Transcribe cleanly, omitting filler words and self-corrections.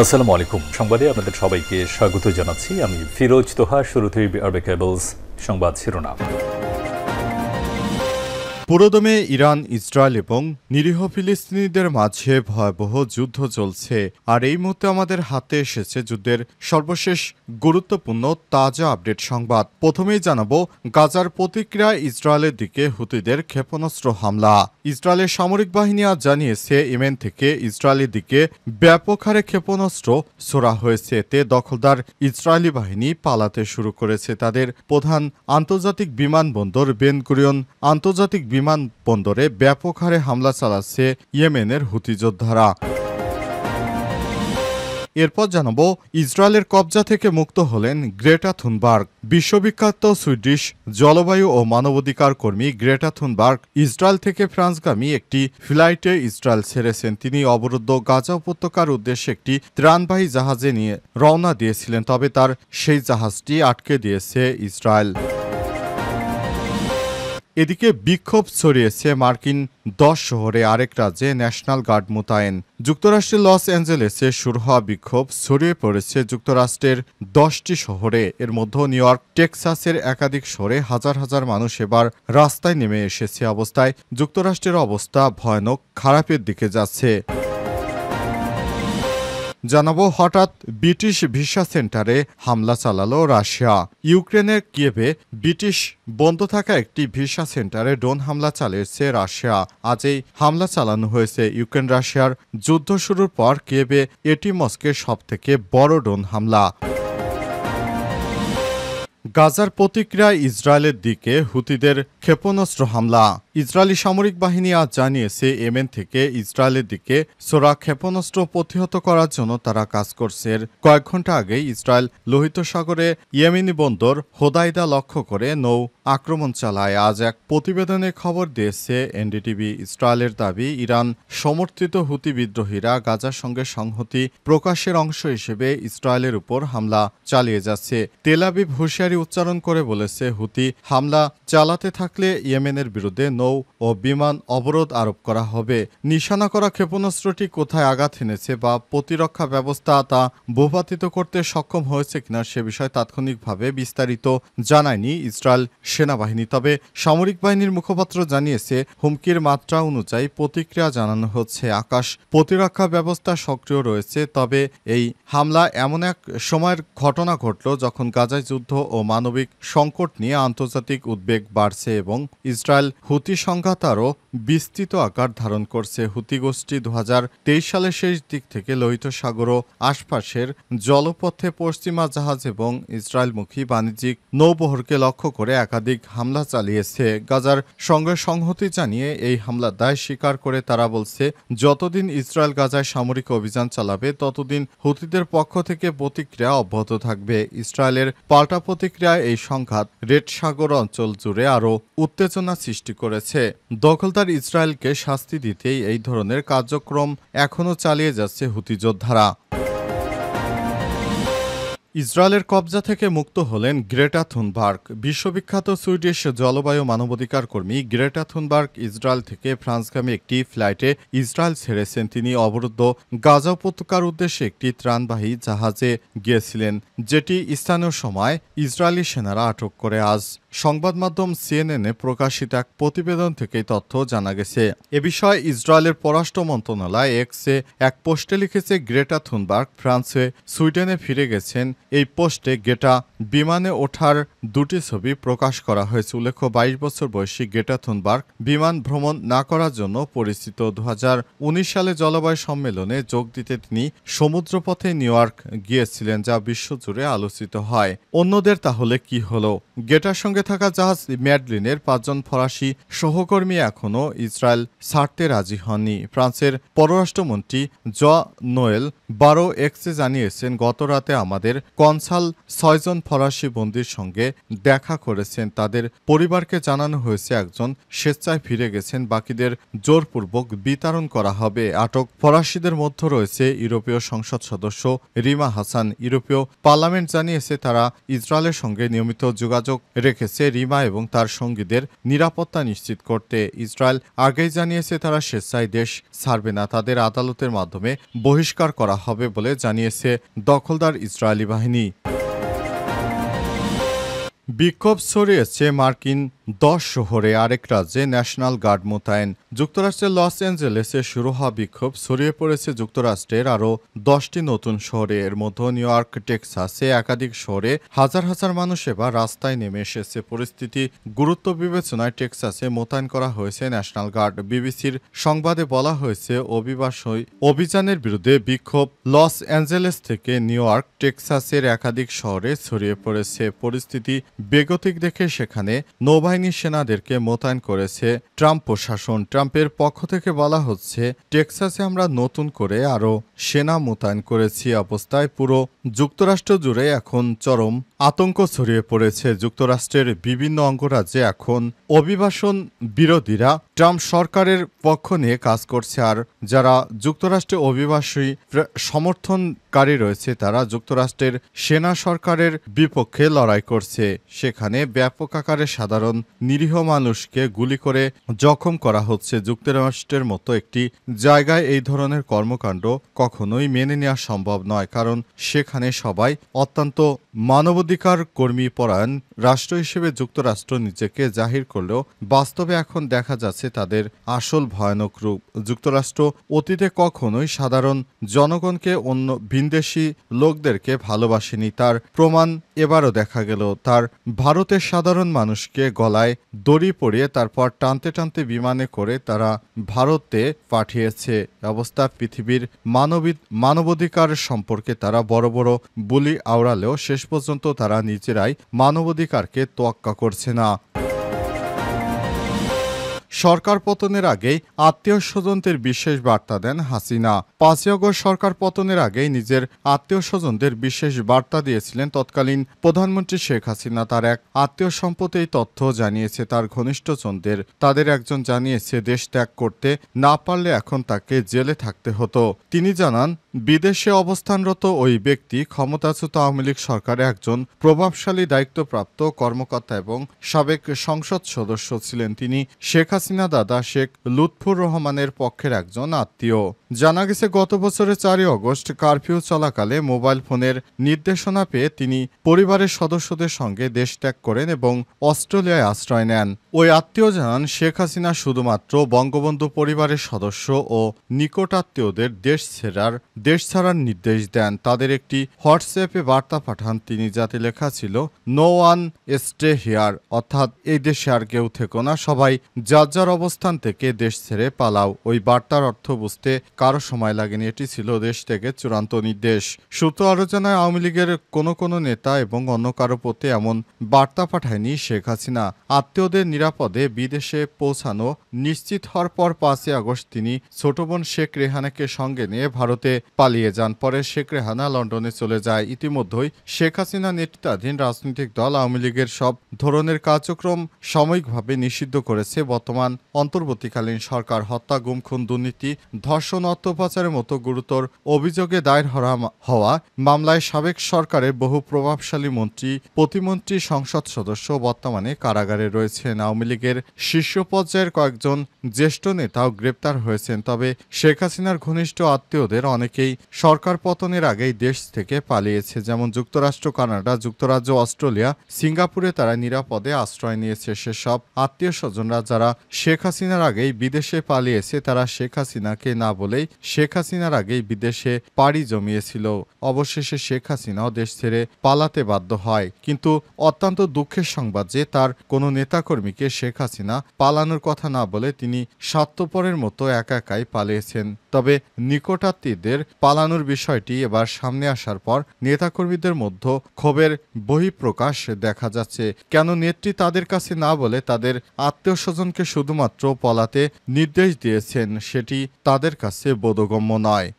আসসালামু আলাইকুম। সংবাদে আপনাদের সবাইকে স্বাগত জানাচ্ছি। আমি ফিরোজ তোহা। শুরুতেই আরবে কেবলস সংবাদ শিরোনাম। পুরোদমে ইরান, ইসরায়েল এবং নিরীহ ফিলিস্তিনিদের মাঝে ভয়াবহ যুদ্ধ চলছে। আর এই মুহূর্তে আমাদের হাতে এসেছে যুদ্ধের সর্বশেষ গুরুত্বপূর্ণ তাজা আপডেট সংবাদ। প্রথমেই জানাবো গাজার প্রতিক্রিয়া ইসরায়েলের দিকে হুতিদের ক্ষেপণাস্ত্র হামলা। ইসরায়েলের সামরিক বাহিনী আজ জানিয়েছে ইয়েমেন থেকে ইসরায়েলের দিকে ব্যাপক হারে ক্ষেপণাস্ত্র ছোড়া হয়েছে। এতে দখলদার ইসরায়েলি বাহিনী পালাতে শুরু করেছে। তাদের প্রধান আন্তর্জাতিক বিমানবন্দর বেন গুরিয়ন আন্তর্জাতিক বিমানবন্দরে ব্যাপক হারে হামলা চালাচ্ছে ইয়েমেনের হুতি যোদ্ধারা। এরপর জানাবো ইসরায়েলের কবজা থেকে মুক্ত হলেন গ্রেটা থুনবার্গ। বিশ্ববিখ্যাত সুইডিশ জলবায়ু ও মানবাধিকার কর্মী গ্রেটা থুনবার্গ ইসরায়েল থেকে ফ্রান্সগামী একটি ফ্লাইটে ইসরায়েল ছেড়েছেন। তিনি অবরুদ্ধ গাজা উপত্যকার উদ্দেশ্যে একটি ত্রাণবাহী জাহাজে নিয়ে রওনা দিয়েছিলেন, তবে তার সেই জাহাজটি আটকে দিয়েছে ইসরায়েল। এদিকে বিক্ষোভ ছড়িয়েছে মার্কিন 10 শহরে, আরেক রাজ্যে ন্যাশনাল গার্ড মোতায়েন। যুক্তরাষ্ট্রের লস অ্যাঞ্জেলেসে শুরু হওয়া বিক্ষোভ ছড়িয়ে পড়েছে যুক্তরাষ্ট্রের 10টি শহরে। এর মধ্যে নিউ ইয়র্ক, টেক্সাসের একাধিক শহরে হাজার হাজার মানুষ এবার রাস্তায় নেমে এসেছে। অবস্থায় যুক্তরাষ্ট্রের অবস্থা ভয়ানক খারাপের দিকে যাচ্ছে। জানাবো হঠাৎ ব্রিটিশ ভিসা সেন্টারে হামলা চালালো রাশিয়া। ইউক্রেনের কিয়েভে ব্রিটিশ বন্ধ থাকা একটি ভিসা সেন্টারে ড্রোন হামলা চালিয়েছে রাশিয়া। আজ এই হামলা চালানো হয়েছে। ইউক্রেন রাশিয়ার যুদ্ধ শুরুর পর কিয়েভে এটি মস্কোর সবথেকে বড় ড্রোন হামলা। গাজার প্রতিক্রিয়া ইসরায়েলের দিকে হুতিদের ক্ষেপণাস্ত্র হামলা। ইসরায়েলি সামরিক বাহিনী আজ জানিয়েছে ইয়েমেন থেকে ইসরায়েলের দিকে ছোড়া ক্ষেপণাস্ত্র প্রতিহত করার জন্য তারা কাজ করছে। কয়েক ঘন্টা আগেই ইসরায়েল লোহিত সাগরে ইয়েমেনি বন্দর হোদাইদা লক্ষ্য করে নৌ আক্রমণ চালায়। আজ এক প্রতিবেদনে খবর দিয়েছে এনডিটিভি। ইসরায়েলের দাবি, ইরান সমর্থিত হুতি বিদ্রোহীরা গাজার সঙ্গে সংহতি প্রকাশের অংশ হিসেবে ইসরায়েলের উপর হামলা চালিয়ে যাচ্ছে। তেল আবিব হুঁশিয়ারি উচ্চারণ করে বলেছে, হুতি হামলা চালাতে থাকলে ইয়েমেনের বিরুদ্ধে নৌ ও বিমান অবরোধ আরোপ করা হবে। নিশানা করা ক্ষেপণাস্ত্রটি কোথায় আঘাত এনেছে বা প্রতিরক্ষা ব্যবস্থা তা ভূপাতিত করতে সক্ষম হয়েছে কিনা সে বিষয়ে তাৎক্ষণিকভাবে বিস্তারিত জানায়নি ইসরায়েল সেনাবাহিনী। তবে সামরিক বাহিনীর মুখপাত্র জানিয়েছে, হুমকির মাত্রা অনুযায়ী প্রতিক্রিয়া জানানো হচ্ছে। আকাশ প্রতিরক্ষা ব্যবস্থা সক্রিয় রয়েছে। তবে এই হামলা এমন এক সময়ের ঘটনা ঘটল যখন গাজায় যুদ্ধ ও মানবিক সংকট নিয়ে আন্তর্জাতিক উদ্বেগ বাড়ছে এবং ইসরায়েল হুতি সংঘাত আরও বিস্তৃত আকার ধারণ করছে। হুতি গোষ্ঠী 2023 সালের শেষ দিক থেকে লোহিত সাগর ও আশপাশের জলপথে পশ্চিমা জাহাজ এবং ইসরায়েলমুখী বাণিজ্যিক নৌবহরকে লক্ষ্য করে একাধিক হামলা চালিয়েছে। গাজার সঙ্গে সংহতি জানিয়ে এই হামলার দায় স্বীকার করে তারা বলছে, যতদিন ইসরায়েল গাজায় সামরিক অভিযান চালাবে ততদিন হুতিদের পক্ষ থেকে প্রতিক্রিয়া অব্যাহত থাকবে। ইসরায়েলের পাল্টা প্রতিক্রিয়ায় এই সংঘাত রেড সাগর অঞ্চল জুড়ে আরও উত্তেজনা সৃষ্টি করেছে। দখলদার ইসরায়েলকে শাস্তি দিতেই এই ধরনের কার্যক্রম এখনও চালিয়ে যাচ্ছে হুতি যোদ্ধারা। ইসরায়েলের কবজা থেকে মুক্ত হলেন গ্রেটা থুনবার্গ। বিশ্ববিখ্যাত সুইডিশ জলবায়ু মানবাধিকার কর্মী গ্রেটা থুনবার্গ ইসরায়েল থেকে ফ্রান্সগামী একটি ফ্লাইটে ইসরায়েল ছেড়েছেন। তিনি অবরুদ্ধ গাজা উপত্যকার উদ্দেশ্যে একটি ত্রাণবাহী জাহাজে গিয়েছিলেন, যেটি স্থানীয় সময় ইসরায়েলি সেনারা আটক করে। আজ সংবাদ মাধ্যম সিএনএনে প্রকাশিত এক প্রতিবেদন থেকে তথ্য জানা গেছে। এ বিষয়ে ইসরায়েলের পররাষ্ট্র মন্ত্রণালয় এক্সে এক পোস্টে লিখেছে, গ্রেটা থুনবার্গ ফ্রান্সে সুইডেনে ফিরে গেছেন। এই পোস্টে গ্রেটা বিমানে ওঠার দুটি ছবি প্রকাশ করা হয়েছে। উল্লেখ্য, 22 বছর বয়সী গ্রেটা থুনবার্গ বিমান ভ্রমণ না করার জন্য পরিচিত। 2019 সালে জলবায়ু সম্মেলনে যোগ দিতে তিনি সমুদ্রপথে নিউ ইয়র্ক গিয়েছিলেন, যা বিশ্বজুড়ে আলোচিত হয়। অন্যদের তাহলে কি হলো? গ্রেটার সঙ্গে থাকা জাহাজ ম্যাডলিনের 5 জন ফরাসি সহকর্মী এখনও ইসরায়েল ছাড়তে রাজি হননি। ফ্রান্সের পররাষ্ট্রমন্ত্রী নোয়েল বারো এক্সে জানিয়েছেন, গত রাতে আমাদের কনসাল 6 জন ফরাসি বন্দীর সঙ্গে দেখা করেছেন। তাদের পরিবারকে জানানো হয়েছে একজন স্বেচ্ছায় ফিরে গেছেন, বাকিদের জোরপূর্বক বিতরণ করা হবে। আটক ফরাসিদের মধ্যে রয়েছে ইউরোপীয় সংসদ সদস্য রিমা হাসান। ইউরোপীয় পার্লামেন্ট জানিয়েছে তারা ইসরায়েলের সঙ্গে নিয়মিত যোগাযোগ রেখেছে। রেখেছে রিমা এবং তার সঙ্গীদের নিরাপত্তা নিশ্চিত করতে। ইসরায়েল আগেই জানিয়েছে তারা স্বেচ্ছায় দেশ ছাড়বে না, তাদের আদালতের মাধ্যমে বহিষ্কার করা হবে বলে জানিয়েছে দখলদার ইসরায়েলি বাহিনী। বিক্ষোভ ছড়িয়েছে মার্কিন 10 শহরে, আরেক রাজ্যে ন্যাশনাল গার্ড মোতায়েন। যুক্তরাষ্ট্রের লস অ্যাঞ্জেলেসে শুরু হওয়া বিক্ষোভ ছড়িয়ে পড়েছে যুক্তরাষ্ট্রের আরও 10টি নতুন শহরে। এর মধ্যে নিউ ইয়র্ক, টেক্সাসে একাধিক শহরে হাজার হাজার মানুষ এবার রাস্তায় নেমে এসেছে। পরিস্থিতি গুরুত্ব বিবেচনায় টেক্সাসে মোতায়েন করা হয়েছে ন্যাশনাল গার্ড। বিবিসির সংবাদে বলা হয়েছে অভিযানের বিরুদ্ধে বিক্ষোভ লস অ্যাঞ্জেলেস থেকে নিউ ইয়র্ক, টেক্সাসের একাধিক শহরে ছড়িয়ে পড়েছে। পরিস্থিতি বেগতিক দেখে সেখানে নৌবাহিনী সেনাদেরকে মোতায়েন করেছে ট্রাম্প প্রশাসন। ট্রাম্পের পক্ষ থেকে বলা হচ্ছে, টেক্সাসে আমরা নতুন করে আরও সেনা মোতায়েন করেছি। অবস্থায় পুরো যুক্তরাষ্ট্র জুড়ে এখন চরম আতঙ্ক ছড়িয়ে পড়েছে। যুক্তরাষ্ট্রের বিভিন্ন অঙ্গরাজ্যে এখন অভিবাসন বিরোধীরা ট্রাম্প সরকারের পক্ষ নিয়ে কাজ করছে, আর যারা যুক্তরাষ্ট্রে অভিবাসী সমর্থনকারী রয়েছে তারা যুক্তরাষ্ট্রের সেনা সরকারের বিপক্ষে লড়াই করছে। সেখানে ব্যাপক আকারে সাধারণ নিরীহ মানুষকে গুলি করে জখম করা হচ্ছে। যুক্তরাষ্ট্রের মতো একটি জায়গায় এই ধরনের কর্মকাণ্ড কখনোই মেনে নেওয়া সম্ভব নয়, কারণ সেখানে সবাই অত্যন্ত মানবাধিকার কর্মী পরায়ণ রাষ্ট্র হিসেবে যুক্তরাষ্ট্র নিজেকে জাহির করলেও বাস্তবে এখন দেখা যাচ্ছে তাদের আসল ভয়ানক রূপ। যুক্তরাষ্ট্র অতীতে কখনোই সাধারণ জনগণকে অন্য ভিনদেশী লোকদেরকে ভালোবাসেনি, তার প্রমাণ এবারও দেখা গেল। তার ভারতের সাধারণ মানুষকে গলায় দড়ি পরিয়ে তারপর টানতে টানতে বিমানে করে তারা ভারতে পাঠিয়েছে। অবস্থা পৃথিবীর মানবাধিকার সম্পর্কে তারা বড় বড় বুলি আওড়ালেও শেষ পর্যন্ত তারা নিজেরাই মানবাধিকারকে তোয়াক্কা করছে না। সরকার পতনের আগেই আত্মীয় স্বজনদের বিশেষ বার্তা দেন হাসিনা। 5 আগস্ট সরকার পতনের আগেই নিজের আত্মীয় স্বজনদের বিশেষ বার্তা দিয়েছিলেন তৎকালীন প্রধানমন্ত্রী শেখ হাসিনা। তার এক আত্মীয় সম্পদ এই তথ্য জানিয়েছে তার ঘনিষ্ঠজনদের। তাদের একজন জানিয়েছে দেশ ত্যাগ করতে না পারলে এখন তাকে জেলে থাকতে হতো। তিনি জানান, বিদেশে অবস্থানরত ওই ব্যক্তি ক্ষমতাচ্যুত আওয়ামী লীগ সরকারে একজন প্রভাবশালী দায়িত্বপ্রাপ্ত কর্মকর্তা এবং সাবেক সংসদ সদস্য ছিলেন। তিনি শেখ হাসিনা দাদা শেখ লুৎফুর রহমানের পক্ষের একজন আত্মীয়। জানা গেছে গত বছরের 4 আগস্ট কারফিউ চলাকালে মোবাইল ফোনের নির্দেশনা পেয়ে তিনি পরিবারের সদস্যদের সঙ্গে দেশ ত্যাগ করেন এবং অস্ট্রেলিয়ায় আশ্রয় নেন। ওই আত্মীয় জানান, শেখ হাসিনা শুধুমাত্র বঙ্গবন্ধু পরিবারের সদস্য ও নিকটাত্মীয়দের দেশ ছাড়ার নির্দেশ দেন। তাদের একটি হোয়াটসঅ্যাপে বার্তা পাঠান তিনি, যাতে লেখা ছিল, নো ওয়ান স্টে হিয়ার, অর্থাৎ এই দেশে আর কেউ থেকো না, সবাই যার যার অবস্থান থেকে দেশ ছেড়ে পালাও। ওই বার্তার অর্থ বুঝতে কারো সময় লাগেনি, এটি ছিল দেশ থেকে চূড়ান্ত নির্দেশ। সূত্র আরও জানায়, আওয়ামী লীগের কোনো নেতা এবং অন্য কারো প্রতি এমন বার্তা পাঠায়নি শেখ হাসিনা। আত্মীয়দের নিরাপদে বিদেশে পৌঁছানো নিশ্চিত হওয়ার পর 5 আগস্ট তিনি ছোট বোন শেখ রেহানাকে সঙ্গে নিয়ে ভারতে পালিয়ে যান। পরে শেখ রেহানা লন্ডনে চলে যায়। ইতিমধ্যেই শেখ হাসিনা নেতৃত্বাধীন রাজনৈতিক দল আওয়ামী লীগের সব ধরনের কার্যক্রম সাময়িকভাবে নিষিদ্ধ করেছে বর্তমান অন্তর্বর্তীকালীন সরকার। হত্যা, গুম, খুন, দুর্নীতি, ধর্ষণ, অর্থ পাচারের মতো গুরুতর অভিযোগে দায়ের হওয়া মামলায় সাবেক সরকারের বহু প্রভাবশালী মন্ত্রী, প্রতিমন্ত্রী, সংসদ সদস্য বর্তমানে কারাগারে রয়েছেন। আওয়ামী লীগের শীর্ষ পর্যায়ের কয়েকজন জ্যেষ্ঠ নেতাও গ্রেপ্তার হয়েছেন। তবে শেখ হাসিনার ঘনিষ্ঠ আত্মীয়দের অনেকেই সরকার পতনের আগেই দেশ থেকে পালিয়েছে। যেমন যুক্তরাষ্ট্র, কানাডা, যুক্তরাজ্য, অস্ট্রেলিয়া, সিঙ্গাপুরে তারা নিরাপদে আশ্রয় নিয়েছে। সেসব আত্মীয় স্বজনরা যারা শেখ হাসিনার আগেই বিদেশে পালিয়েছে তারা শেখ হাসিনাকে না বলেই শেখ হাসিনার আগেই বিদেশে পাড়ি জমিয়েছিল। অবশেষে শেখ হাসিনাও দেশ ছেড়ে পালাতে বাধ্য হয়। কিন্তু অত্যন্ত দুঃখের সংবাদ যে তার কোনো নেতাকর্মীকে শেখ হাসিনা পালানোর কথা না বলে তিনি স্বার্থপরের মতো একাই পালিয়েছেন। তবে নিকটাত্মীয়দের পালানোর বিষয়টি এবার সামনে আসার পর নেতাকর্মীদের মধ্যে ক্ষোভের বহিঃপ্রকাশ দেখা যাচ্ছে। কেন নেত্রী তাদের কাছে না বলে তাদের আত্মীয় স্বজনকে শুধুমাত্র পলাতে নির্দেশ দিয়েছেন সেটি তাদের কাছে বোধগম্য নয়।